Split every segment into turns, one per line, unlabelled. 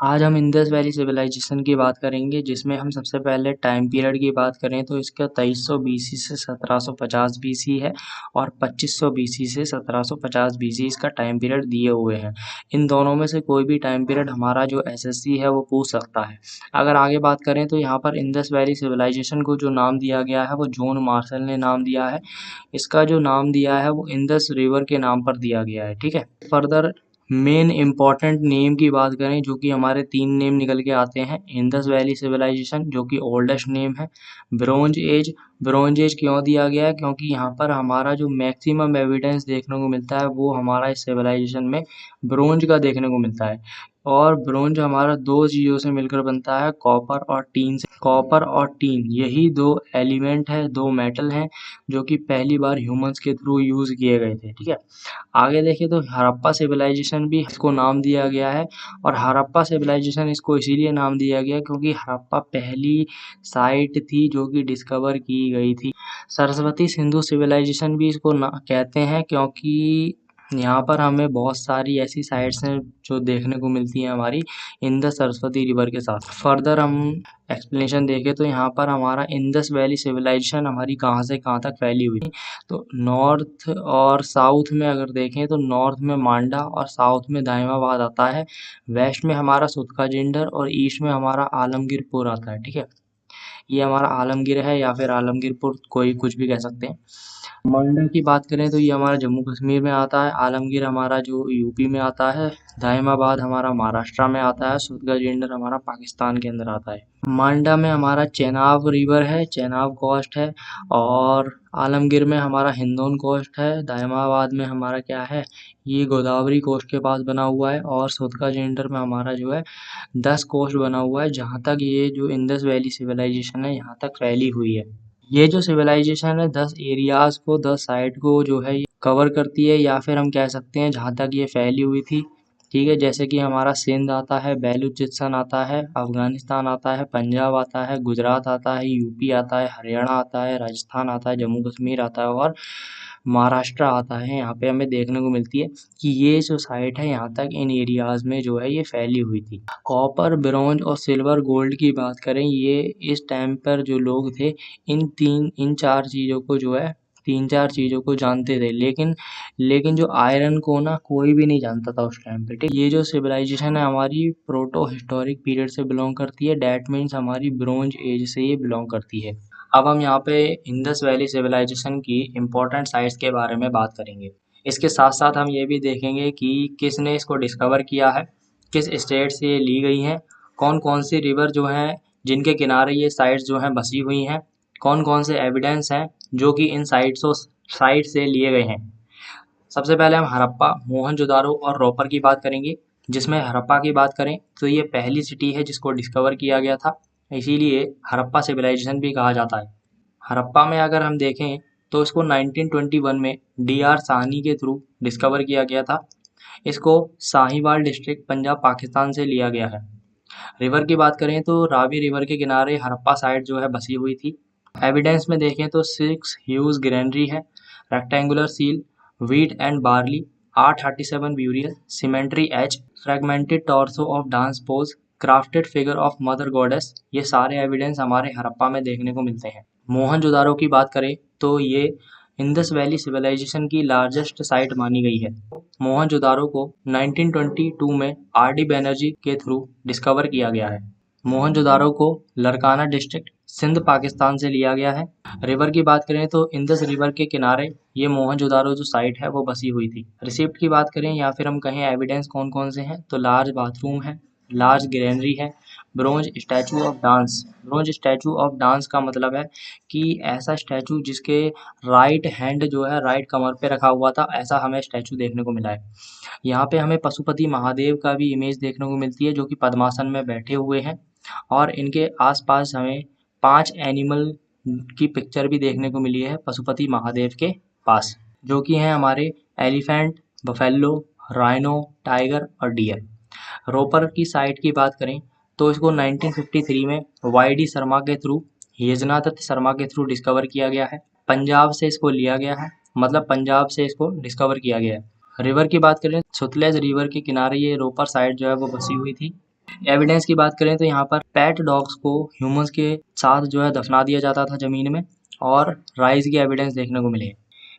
आज हम Indus valley civilisation की बात करेंगे, जिसमें हम सबसे पहले टाइम पीरियड की बात करें तो इसका 2300 बीसी से 1750 बीसी है और 2500 बीसी से 1750 बीसी इसका टाइम पीरियड दिए हुए हैं। इन दोनों में से कोई भी टाइम पीरियड हमारा जो एसएससी है वो पूछ सकता है। अगर आगे बात करें तो यहाँ पर इंडस वैली सिविलाइजेशन को जो नाम दिया गया है वो जॉन मार्शल ने नाम दिया है। इसका जो नाम दिया है वो इंडस रिवर के नाम पर दिया गया है। ठीक है, फर्दर मेन इम्पॉर्टेंट नेम की बात करें जो कि हमारे 3 नेम निकल के आते हैं। इंडस वैली सिविलाइजेशन जो कि ओल्डेस्ट नेम है। ब्रोंज एज क्यों दिया गया है? क्योंकि यहाँ पर हमारा जो मैक्सिमम एविडेंस देखने को मिलता है वो हमारा इस सिविलाइजेशन में ब्रोंज का देखने को मिलता है। और ब्रोंज हमारा 2 चीज़ों से मिलकर बनता है, कॉपर और टीन से। कॉपर और टीन यही 2 एलिमेंट है, 2 मेटल हैं जो कि पहली बार ह्यूमंस के थ्रू यूज़ किए गए थे। ठीक है, आगे देखें तो हड़प्पा सिविलाइजेशन भी इसको नाम दिया गया है। और हड़प्पा सिविलाइजेशन इसको इसीलिए नाम दिया गया क्योंकि हड़प्पा पहली साइट थी जो कि डिस्कवर की गई थी। सरस्वती सिंधु सिविलाइजेशन भी इसको कहते हैं क्योंकि यहाँ पर हमें बहुत सारी ऐसी साइट्स हैं जो देखने को मिलती हैं हमारी इंडस सरस्वती रिवर के साथ। फर्दर हम एक्सप्लेनेशन देखें तो यहाँ पर हमारा इंडस वैली सिविलाइजेशन हमारी कहाँ से कहाँ तक फैली हुई। तो नॉर्थ और साउथ में अगर देखें तो नॉर्थ में मांडा और साउथ में दाइमाबाद आता है। वेस्ट में हमारा सुतका जिंडर और ईस्ट में हमारा आलमगीरपुर आता है। ठीक है, ये हमारा आलमगीर है या फिर आलमगीरपुर, कोई कुछ भी कह सकते हैं। मांडा की बात करें तो ये हमारा जम्मू कश्मीर में आता है। आलमगीर हमारा जो यूपी में आता है। दाइमाबाद हमारा महाराष्ट्र में आता है। सुतगा जिंडर हमारा पाकिस्तान के अंदर आता है। मांडा में हमारा चेनाब रिवर है, चेनाब कोस्ट है। और आलमगीर में हमारा हिंदौन कोस्ट है। दाइमाबाद में हमारा क्या है, ये गोदावरी कोस्ट के पास बना हुआ है। और सुतगा जिंडर में हमारा जो है 10 कोस्ट बना हुआ है, जहाँ तक ये जो इंडस वैली सिविलाइजेशन है यहाँ तक फैली हुई है। ये जो सिविलाइजेशन है 10 एरियाज को, 10 साइट को जो है ये कवर करती है, या फिर हम कह सकते हैं जहाँ तक ये फैली हुई थी। ठीक है, जैसे कि हमारा सिंध आता है, बेलूचिस्तान आता है, अफगानिस्तान आता है, पंजाब आता है, गुजरात आता है, यूपी आता है, हरियाणा आता है, राजस्थान आता है, जम्मू कश्मीर आता है और महाराष्ट्र आता है। यहाँ पे हमें देखने को मिलती है कि ये जो साइट है यहाँ तक इन एरियाज में जो है ये फैली हुई थी। कॉपर, ब्रॉन्ज और सिल्वर, गोल्ड की बात करें, ये इस टाइम पर जो लोग थे इन 4 चीज़ों को जो है 3-4 चीज़ों को जानते थे, लेकिन जो आयरन को ना कोई भी नहीं जानता था उस टाइम पे। ठीक, ये जो सिविलाइजेशन है हमारी प्रोटो हिस्टोरिक पीरियड से बिलोंग करती है। डैट मीन्स हमारी ब्रोंज एज से ये बिलोंग करती है। अब हम यहाँ पे इंडस वैली सिविलाइजेशन की इम्पोर्टेंट साइट्स के बारे में बात करेंगे। इसके साथ साथ हम ये भी देखेंगे कि किसने इसको डिस्कवर किया है, किस स्टेट से ये ली गई हैं, कौन कौन सी रिवर जो हैं जिनके किनारे ये साइट्स जो हैं बसी हुई हैं, कौन कौन से एविडेंस हैं जो कि इन साइट से लिए गए हैं। सबसे पहले हम हड़प्पा, मोहनजोदारो और रोपर की बात करेंगे। जिसमें हड़प्पा की बात करें तो ये पहली सिटी है जिसको डिस्कवर किया गया था, इसीलिए हड़प्पा सिविलाइजेशन भी कहा जाता है। हड़प्पा में अगर हम देखें तो इसको 1921 में डी.आर. साहनी के थ्रू डिस्कवर किया गया था। इसको साहिवाल डिस्ट्रिक्ट पंजाब पाकिस्तान से लिया गया है। रिवर की बात करें तो रावी रिवर के किनारे हड़प्पा साइट जो है बसी हुई थी। एविडेंस में देखें तो 6 ह्यूज ग्रेनरी है, rectangular seal, wheat and barley, R37 burial, symmetry H, fragmented torso of dance pose, crafted figure of mother goddess, ये सारे एविडेंस हमारे हड़प्पा में देखने को मिलते हैं। मोहनजोदारो की बात करें तो ये इंडस वैली सिविलाइजेशन की लार्जेस्ट साइट मानी गई है। मोहनजोदारो को 1922 में R.D. बैनर्जी के थ्रू डिस्कवर किया गया है। मोहनजोदारो को लरकाना डिस्ट्रिक्ट सिंध पाकिस्तान से लिया गया है। रिवर की बात करें तो इंडस रिवर के किनारे ये मोहनजोदारो जो साइट है वो बसी हुई थी। रिसिप्ट की बात करें या फिर हम कहें एविडेंस कौन कौन से हैं, तो लार्ज बाथरूम है, लार्ज ग्रेनरी है, bronze statue of dance. Bronze statue of dance का मतलब है कि ऐसा स्टैचू जिसके राइट हैंड जो है राइट कमर पे रखा हुआ था, ऐसा हमें स्टैचू देखने को मिला है। यहाँ पे हमें पशुपति महादेव का भी इमेज देखने को मिलती है जो कि पद्मासन में बैठे हुए हैं। और इनके आसपास हमें 5 एनिमल की पिक्चर भी देखने को मिली है पशुपति महादेव के पास, जो कि हैं हमारे एलिफेंट, बफेलो, राइनो, टाइगर और डियर। रोपर की साइट की बात करें तो इसको 1953 में वाई.डी. शर्मा के थ्रू, यजनादत्त शर्मा के थ्रू डिस्कवर किया गया है। पंजाब से इसको लिया गया है, मतलब पंजाब से इसको डिस्कवर किया गया है। रिवर की बात करें, सतलेज रिवर के किनारे ये रोपर साइट जो है वो बसी हुई थी। एविडेंस की बात करें तो यहाँ पर पेट डॉग्स को ह्यूमंस के साथ जो है दफना दिया जाता था ज़मीन में, और राइज की एविडेंस देखने को मिले।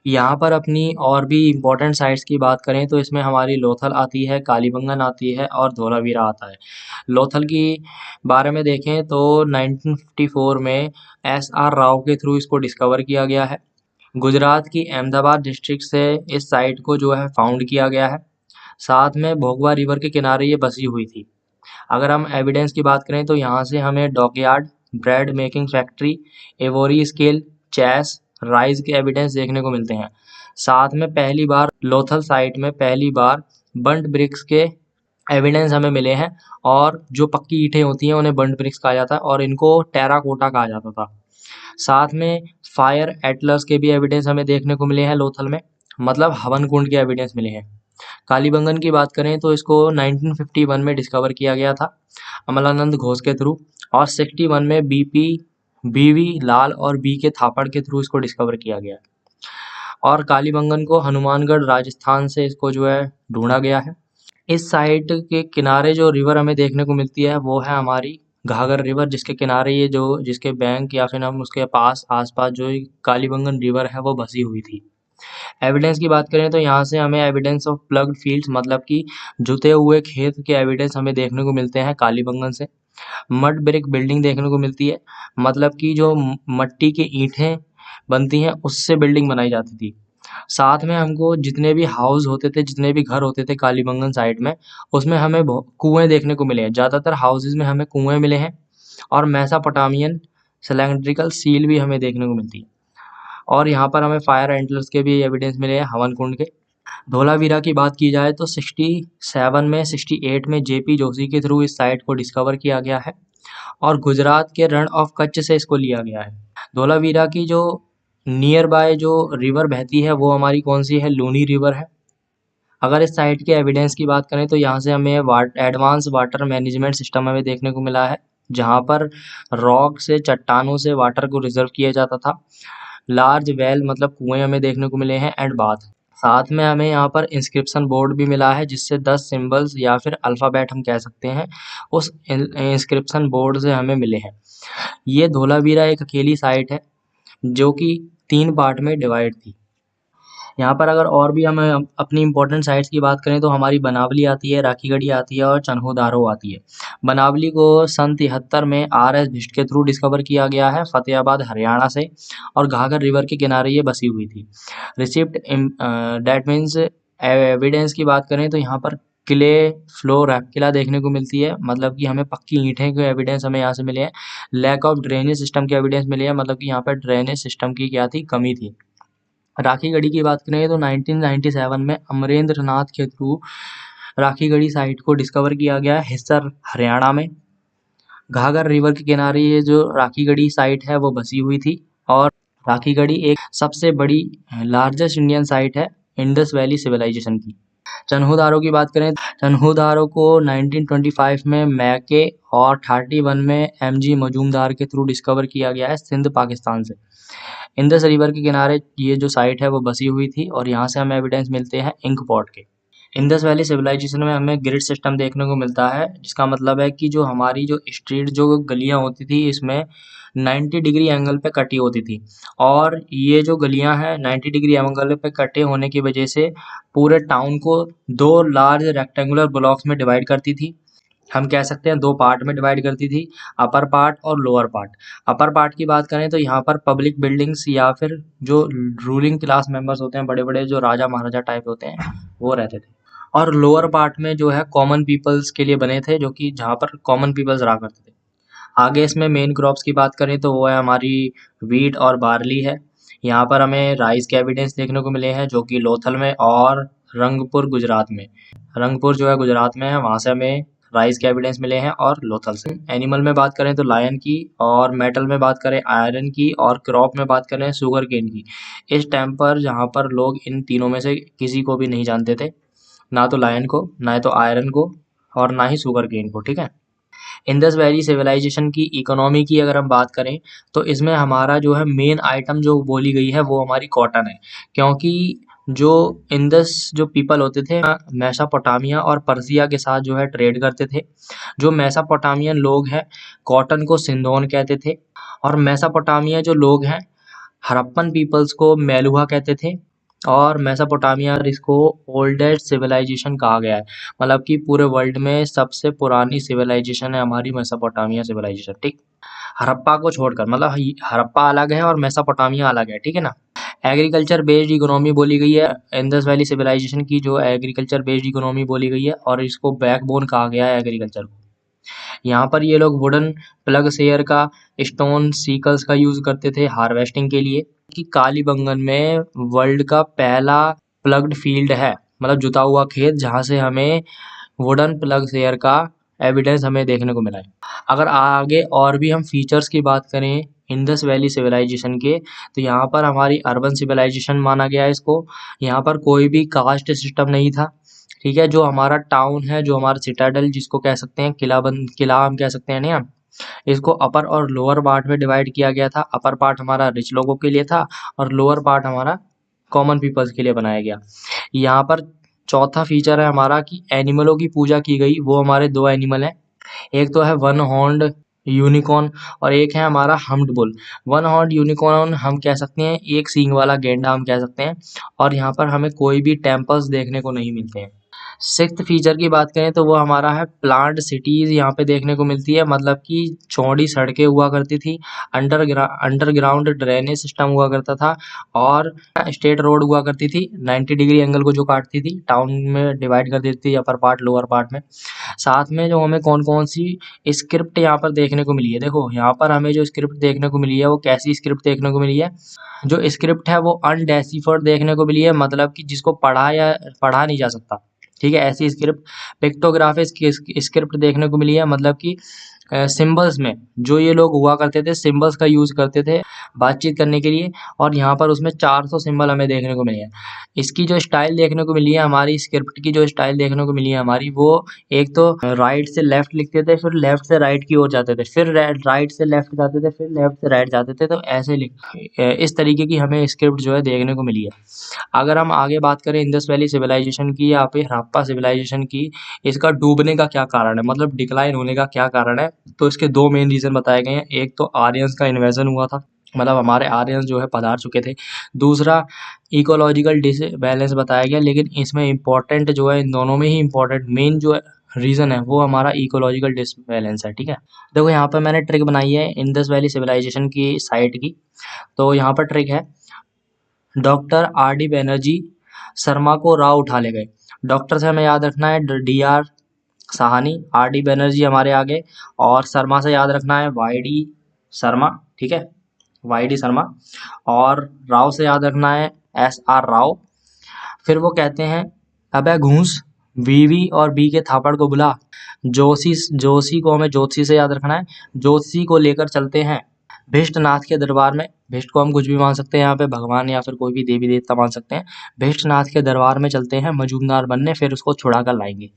यहाँ पर अपनी और भी इम्पोर्टेंट साइट्स की बात करें तो इसमें हमारी लोथल आती है, कालीबंगन आती है और धोलावीरा आता है। लोथल की बारे में देखें तो 1954 में एस.आर. राव के थ्रू इसको डिस्कवर किया गया है। गुजरात की अहमदाबाद डिस्ट्रिक्ट से इस साइट को जो है फाउंड किया गया है। साथ में भोगवा रिवर के किनारे ये बसी हुई थी। अगर हम एविडेंस की बात करें तो यहाँ से हमें dockyard, bread making factory, ivory scale, chess, rice के एविडेंस देखने को मिलते हैं। साथ में पहली बार लोथल साइट में पहली बार बंट ब्रिक्स के एविडेंस हमें मिले हैं, और जो पक्की ईंटें होती हैं उन्हें बंट ब्रिक्स कहा जाता है और इनको टेराकोटा कहा जाता था। साथ में फायर एटलर्स के भी एविडेंस हमें देखने को मिले हैं लोथल में, मतलब हवन कुंड के एविडेंस मिले हैं। कालीबंगन की बात करें तो इसको 1951 में डिस्कवर किया गया था अमलानंद घोष के थ्रू, और 61 में बीवी लाल और बी के थापड़ के थ्रू इसको डिस्कवर किया गया। और कालीबंगन को हनुमानगढ़ राजस्थान से इसको जो है ढूंढा गया है। इस साइट के किनारे जो रिवर हमें देखने को मिलती है वो है हमारी घाघर रिवर, जिसके किनारे ये जो जिसके बैंक या फिर हम उसके पास आसपास जो कालीबंगन रिवर है वो बसी हुई थी। एविडेंस की बात करें तो यहाँ से हमें एविडेंस ऑफ प्लग्ड फील्ड्स, मतलब कि जुते हुए खेत के एविडेंस हमें देखने को मिलते हैं कालीबंगन से। मड ब्रिक बिल्डिंग देखने को मिलती है, मतलब कि जो मट्टी की ईंटें बनती हैं उससे बिल्डिंग बनाई जाती थी। साथ में हमको जितने भी हाउस होते थे, जितने भी घर होते थे कालीबंगन साइड में, उसमें हमें कुएं देखने को मिले हैं। ज़्यादातर हाउसेज में हमें कुएं मिले हैं, और मेसापोटामियन सिलेंड्रिकल सील भी हमें देखने को मिलती है। और यहाँ पर हमें फायर एंटलर्स के भी एविडेंस मिले हैं हवन कुंड के। धोलावीरा की बात की जाए तो 67 में 68 में जेपी जोशी के थ्रू इस साइट को डिस्कवर किया गया है, और गुजरात के रण ऑफ कच्छ से इसको लिया गया है। धोलावीरा की जो नियर बाय जो रिवर बहती है वो हमारी कौन सी है, लूनी रिवर है। अगर इस साइट के एविडेंस की बात करें तो यहाँ से हमें एडवांस वाटर मैनेजमेंट सिस्टम हमें देखने को मिला है, जहाँ पर रॉक से, चट्टानों से वाटर को रिजर्व किया जाता था। लार्ज वेल मतलब कुएं हमें देखने को मिले हैं, एंड बाथ। साथ में हमें यहाँ पर इंस्क्रिप्शन बोर्ड भी मिला है, जिससे 10 सिंबल्स या फिर अल्फ़ाबेट हम कह सकते हैं उस इंस्क्रिप्शन बोर्ड से हमें मिले हैं। ये धोलावीरा एक अकेली साइट है जो कि 3 पार्ट में डिवाइड थी। यहाँ पर अगर और भी हम अपनी इम्पोर्टेंट साइट्स की बात करें तो हमारी बनावली आती है, राखीगढ़ी आती है और चन्होदारो आती है। बनावली को सन 73 में आर.एस. भिष्ट के थ्रू डिस्कवर किया गया है फतेहाबाद हरियाणा से, और घाघर रिवर के किनारे ये बसी हुई थी। रिसिप्ट डैट मीन्स एविडेंस की बात करें तो यहाँ पर क्ले फ्लोर किला देखने को मिलती है, मतलब कि हमें पक्की ईंटें के एविडेंस हमें यहाँ से मिले हैं। लैक ऑफ ड्रेनेज सिस्टम के एविडेंस मिले हैं, मतलब कि यहाँ पर ड्रेनेज सिस्टम की क्या थी, कमी थी। राखीगढ़ी की बात करें तो 1997 में अमरेंद्र नाथ के थ्रू राखीगढ़ी साइट को डिस्कवर किया गया है हिस्सर हरियाणा में। घाघर रिवर के किनारे ये जो राखीगढ़ी साइट है वो बसी हुई थी, और राखीगढ़ी एक सबसे बड़ी लार्जेस्ट इंडियन साइट है इंडस वैली सिविलाइजेशन की। चन्होदारो की बात करें, चन्होदारो को 1925 में मैके और 31 में एम.जी. मजूमदार के थ्रू डिस्कवर किया गया है सिंध पाकिस्तान से। इंडस रिवर के किनारे ये जो साइट है वो बसी हुई थी, और यहाँ से हमें एविडेंस मिलते हैं इंक पॉट के। इंडस वैली सिविलाइजेशन में हमें ग्रिड सिस्टम देखने को मिलता है, जिसका मतलब है कि जो हमारी जो स्ट्रीट जो गलियां होती थी इसमें 90 डिग्री एंगल पे कटी होती थी, और ये जो गलियां हैं 90 डिग्री एंगल पे कटे होने की वजह से पूरे टाउन को 2 लार्ज रेक्टेंगुलर ब्लॉक्स में डिवाइड करती थी। हम कह सकते हैं 2 पार्ट में डिवाइड करती थी, अपर पार्ट और लोअर पार्ट। अपर पार्ट की बात करें तो यहाँ पर पब्लिक बिल्डिंग्स या फिर जो रूलिंग क्लास मेंबर्स होते हैं, बड़े-बड़े जो राजा महाराजा टाइप होते हैं, वो रहते थे। और लोअर पार्ट में जो है कॉमन पीपल्स के लिए बने थे, जो कि जहाँ पर कॉमन पीपल्स रहा करते थे। आगे इसमें मेन क्रॉप्स की बात करें तो वो है हमारी व्हीट और बार्ली है। यहाँ पर हमें राइस के एविडेंस देखने को मिले हैं, जो कि लोथल में और रंगपुर गुजरात में। रंगपुर जो है गुजरात में है, वहाँ से हमें राइस के एविडेंस मिले हैं, और लोथल से। एनिमल में बात करें तो लायन की, और मेटल में बात करें आयरन की, और क्रॉप में बात करें शुगर केन की। इस टाइम पर जहाँ पर लोग इन तीनों में से किसी को भी नहीं जानते थे, ना तो लायन को, ना तो आयरन को, और ना ही शुगर केन को, ठीक है। इंडस वैली सिविलाइजेशन की इकोनॉमी की अगर हम बात करें तो इसमें हमारा जो है मेन आइटम जो बोली गई है वो हमारी कॉटन है, क्योंकि जो इंदस जो पीपल होते थे मेसोपोटामिया और पर्सिया के साथ जो है ट्रेड करते थे। जो मेसोपोटामियन लोग हैं कॉटन को सिंदोन कहते थे, और मेसोपोटामिया जो लोग हैं हड़प्पन पीपल्स को मेलुहा कहते थे, और मेसोपोटामिया इसको ओल्डेस्ट सिविलाइजेशन कहा गया है। मतलब कि पूरे वर्ल्ड में सबसे पुरानी सिविलाइजेशन है हमारी मेसोपोटामिया सिविलाइजेशन, ठीक। हड़प्पा को छोड़कर, मतलब हड़प्पा अलग है और मेसोपोटामिया अलग है, ठीक है ना। एग्रीकल्चर बेस्ड इकोनॉमी बोली गई है इंडस वैली सिविलाइजेशन की, जो एग्रीकल्चर बेस्ड इकोनॉमी बोली गई है, और इसको बैकबोन कहा गया है एग्रीकल्चर को। यहाँ पर ये लोग वुडन प्लग शेयर का, स्टोन सीकल्स का यूज करते थे हार्वेस्टिंग के लिए। कि कालीबंगन में वर्ल्ड का पहला प्लग्ड फील्ड है, मतलब जुता हुआ खेत, जहाँ से हमें वुडन प्लग शेयर का एविडेंस हमें देखने को मिला है। अगर आगे और भी हम फीचर्स की बात करें इंडस वैली सिविलाइजेशन के, तो यहाँ पर हमारी अर्बन सिविलाइजेशन माना गया है इसको। यहाँ पर कोई भी कास्ट सिस्टम नहीं था, ठीक है। जो हमारा टाउन है, जो हमारा सिटाडल जिसको कह सकते हैं, किला हम कह सकते हैं ना, इसको अपर और लोअर पार्ट में डिवाइड किया गया था। अपर पार्ट हमारा रिच लोगों के लिए था और लोअर पार्ट हमारा कॉमन पीपल्स के लिए बनाया गया। यहाँ पर चौथा फीचर है हमारा कि एनिमलों की पूजा की गई। वो हमारे दो एनिमल हैं, एक तो है वन हॉर्न्ड यूनिकॉर्न और एक है हमारा humped bull. One horned unicorn हम कह सकते हैं, एक सींग वाला गेंडा हम कह सकते हैं, और यहाँ पर हमें कोई भी टेम्पल्स देखने को नहीं मिलते हैं। सिक्स्थ फीचर की बात करें तो वो हमारा है प्लांट सिटीज यहाँ पे देखने को मिलती है, मतलब कि चौड़ी सड़कें हुआ करती थी, अंडरग्राउंड ड्रेनेज सिस्टम हुआ करता था, और स्टेट रोड हुआ करती थी 90 डिग्री एंगल को जो काटती थी, टाउन में डिवाइड कर देती थी अपर पार्ट लोअर पार्ट में। साथ में जो हमें कौन कौन सी स्क्रिप्ट यहाँ पर देखने को मिली है, देखो यहाँ पर हमें जो स्क्रिप्ट देखने को मिली है वो कैसी स्क्रिप्ट देखने को मिली है। जो स्क्रिप्ट है वो अनडेसिफर्ड देखने को मिली है, मतलब कि जिसको पढ़ा नहीं जा सकता, ठीक है। ऐसी स्क्रिप्ट पिक्टोग्राफिक्स की स्क्रिप्ट देखने को मिली है, मतलब कि सिंबल्स में जो ये लोग हुआ करते थे, सिंबल्स का यूज करते थे बातचीत करने के लिए, और यहाँ पर उसमें 400 सिंबल हमें देखने को मिले हैं। इसकी जो स्टाइल देखने को मिली है, हमारी स्क्रिप्ट की जो स्टाइल देखने को मिली है हमारी, वो एक तो राइट से लेफ्ट लिखते थे, फिर लेफ्ट से राइट की ओर जाते थे, फिर राइट से लेफ्ट जाते थे, फिर लेफ्ट से राइट जाते थे, तो ऐसे इस तरीके की हमें स्क्रिप्ट जो है देखने को मिली है। अगर हम आगे बात करें इंडस वैली सिविलाइजेशन की या फिर हड़प्पा सिविलाइजेशन की, इसका डूबने का क्या कारण है, मतलब डिक्लाइन होने का क्या कारण है, तो इसके दो मेन रीजन बताए गए हैं। एक तो आर्यंस का इन्वेजन हुआ था, मतलब हमारे आर्यंस जो है पधार चुके थे। दूसरा इकोलॉजिकल डिसबैलेंस बताया गया, लेकिन इसमें इम्पोर्टेंट जो है, इन दोनों में ही इम्पोर्टेंट मेन जो रीजन है वो हमारा इकोलॉजिकल डिसबैलेंस है, ठीक है। देखो यहाँ पर मैंने ट्रिक बनाई है इंडस वैली सिविलाइजेशन की साइट की। तो यहाँ पर ट्रिक है, doctor R D Banerjee Sharma को राव उठा ले गए। डॉक्टर से हमें याद रखना है D R Sahni, R D Banerjee हमारे आगे, और शर्मा से याद रखना है वाई डी शर्मा, ठीक है, वाई डी शर्मा, और राव से याद रखना है एस आर राव। फिर वो कहते हैं, अबे घूस, वीवी और बी के थापड़ को बुला। जोशी जोशी को हमें ज्योतिषी से याद रखना है, ज्योतिषी को लेकर चलते हैं भिष्टनाथ के दरबार में। भिष्ट को हम कुछ भी मान सकते हैं, यहाँ पे भगवान या फिर कोई भी देवी देवता मान सकते हैं। भिष्टनाथ के दरबार में चलते हैं मजूमदार बनने, फिर उसको छुड़ा कर लाएंगे।